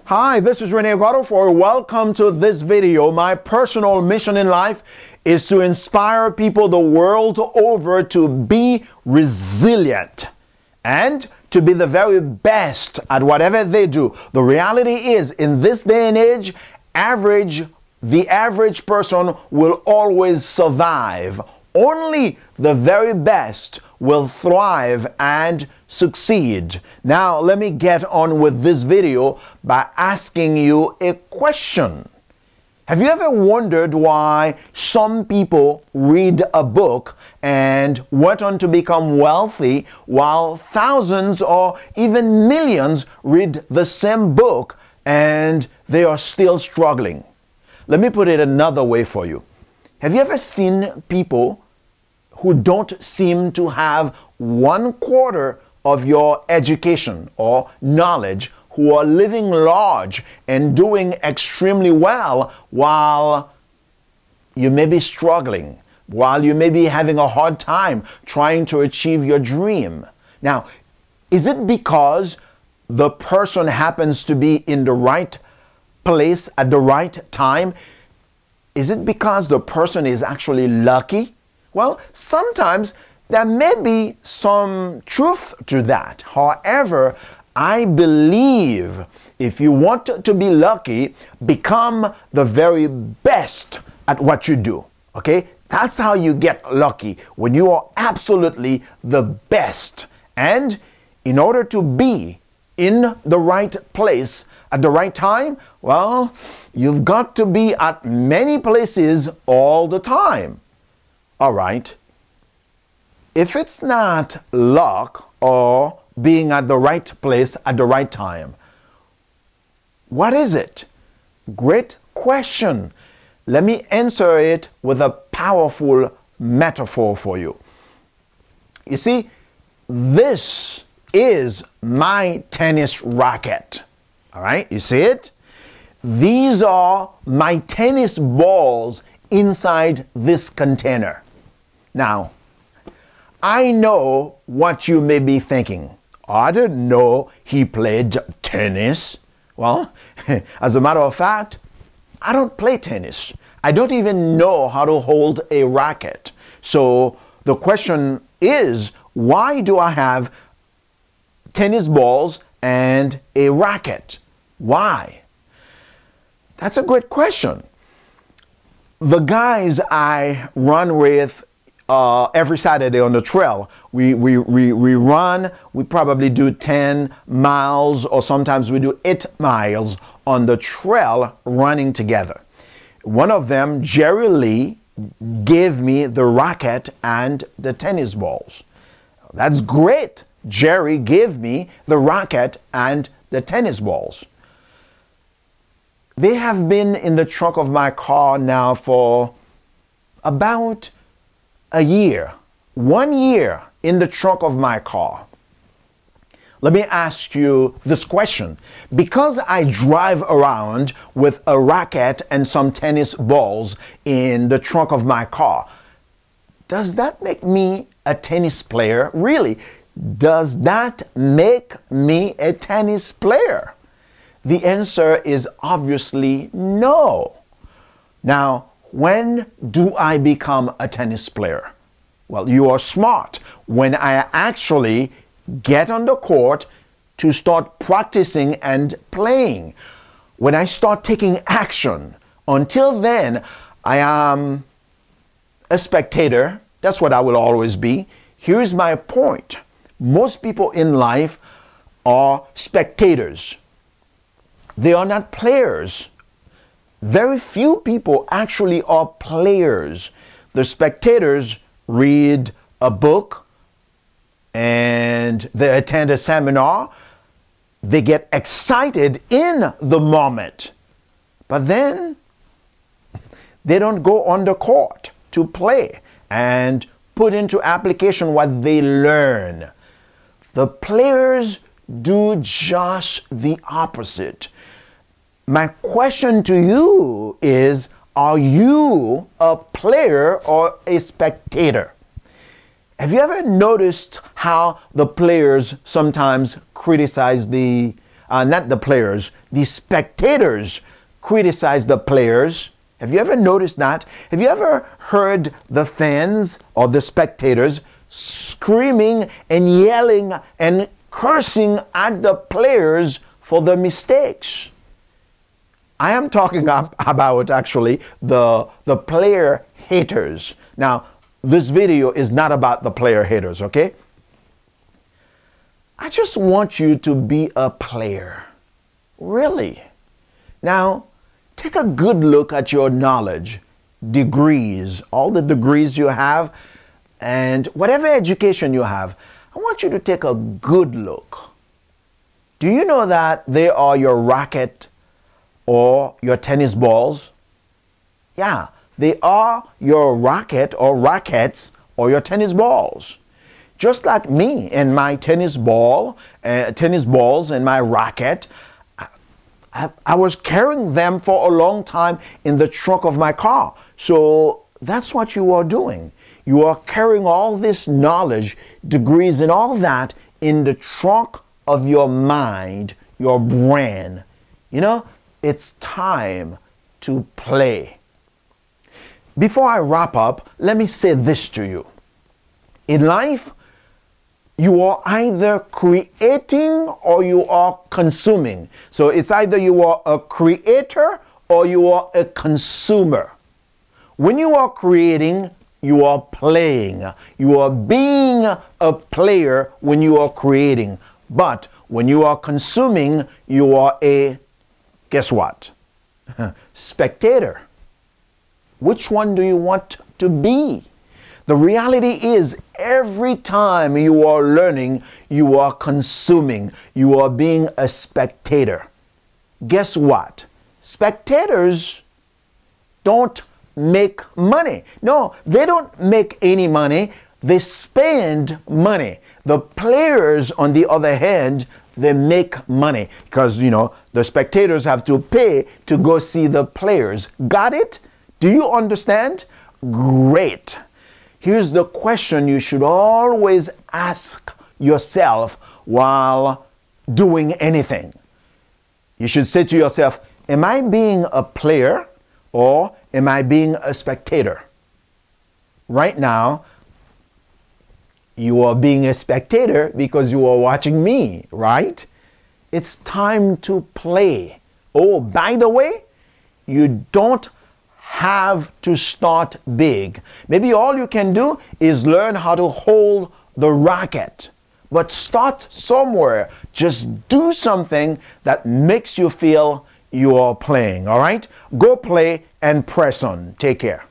Hi, this is Rene Godofroy. Welcome to this video. My personal mission in life is to inspire people the world over to be resilient and to be the very best at whatever they do. The reality is, in this day and age, the average person will always survive. Only the very best will thrive and succeed. Now, let me get on with this video by asking you a question. Have you ever wondered why some people read a book and went on to become wealthy while thousands or even millions read the same book and they are still struggling? Let me put it another way for you. Have you ever seen people who don't seem to have 1/4 of your education or knowledge, who are living large and doing extremely well while you may be struggling, while you may be having a hard time trying to achieve your dream? Now, is it because the person happens to be in the right place at the right time? Is it because the person is actually lucky? Well, sometimes there may be some truth to that. However, I believe if you want to be lucky, become the very best at what you do. Okay? That's how you get lucky, when you are absolutely the best. And in order to be in the right place at the right time, well, you've got to be at many places all the time. All right. If it's not luck or being at the right place at the right time, what is it? Great question. Let me answer it with a powerful metaphor for you. You see, this is my tennis racket. All right, you see it? These are my tennis balls inside this container. Now, I know what you may be thinking. I didn't know he played tennis. Well, as a matter of fact, I don't play tennis. I don't even know how to hold a racket. So the question is, why do I have tennis balls and a racket? Why? That's a great question. The guys I run with every Saturday on the trail, we run, we probably do 10 miles or sometimes we do 8 miles on the trail running together. One of them, Jerry Lee, gave me the racket and the tennis balls. That's great. Jerry gave me the racket and the tennis balls. They have been in the trunk of my car now for about a year. 1 year in the trunk of my car. Let me ask you this question. Because I drive around with a racket and some tennis balls in the trunk of my car, does that make me a tennis player? Really? Does that make me a tennis player? The answer is obviously no. Now, when do I become a tennis player? Well, you are smart. When I actually get on the court to start practicing and playing. When I start taking action. Until then, I am a spectator. That's what I will always be. Here's my point. Most people in life are spectators. They are not players. Very few people actually are players. The spectators read a book and they attend a seminar. They get excited in the moment. But then they don't go on the court to play and put into application what they learn. The players do just the opposite. My question to you is, are you a player or a spectator? Have you ever noticed how the players sometimes criticize the not the players, the spectators criticize the players. Have you ever noticed that? Have you ever heard the fans or the spectators screaming and yelling and cursing at the players for their mistakes? I am talking about actually the player haters. Now, this video is not about the player haters, okay? I just want you to be a player. Really. Now, take a good look at your knowledge, degrees, all the degrees you have, and whatever education you have. I want you to take a good look. Do you know that they are your racket or your tennis balls? Yeah, they are your racket or rackets or your tennis balls. Just like me and my tennis balls and my racket, I was carrying them for a long time in the trunk of my car. So that's what you are doing. You are carrying all this knowledge, degrees, and all that in the trunk of your mind, your brain. You know, it's time to play. Before I wrap up, let me say this to you. In life, you are either creating or you are consuming. So it's either you are a creator or you are a consumer. When you are creating, you are playing. You are being a player when you are creating. But when you are consuming, you are a, guess what? Spectator. Which one do you want to be? The reality is, every time you are learning, you are consuming. You are being a spectator. Guess what? Spectators don't make money. No, they don't make any money. They spend money. The players, on the other hand, they make money because, you know, the spectators have to pay to go see the players. Got it? Do you understand? Great. Here's the question you should always ask yourself while doing anything. You should say to yourself, am I being a player or am I being a spectator? Right now, you are being a spectator because you are watching me, right? It's time to play. Oh, by the way, you don't have to start big. Maybe all you can do is learn how to hold the racket. But start somewhere. Just do something that makes you feel you are playing, all right? Go play and press on. Take care.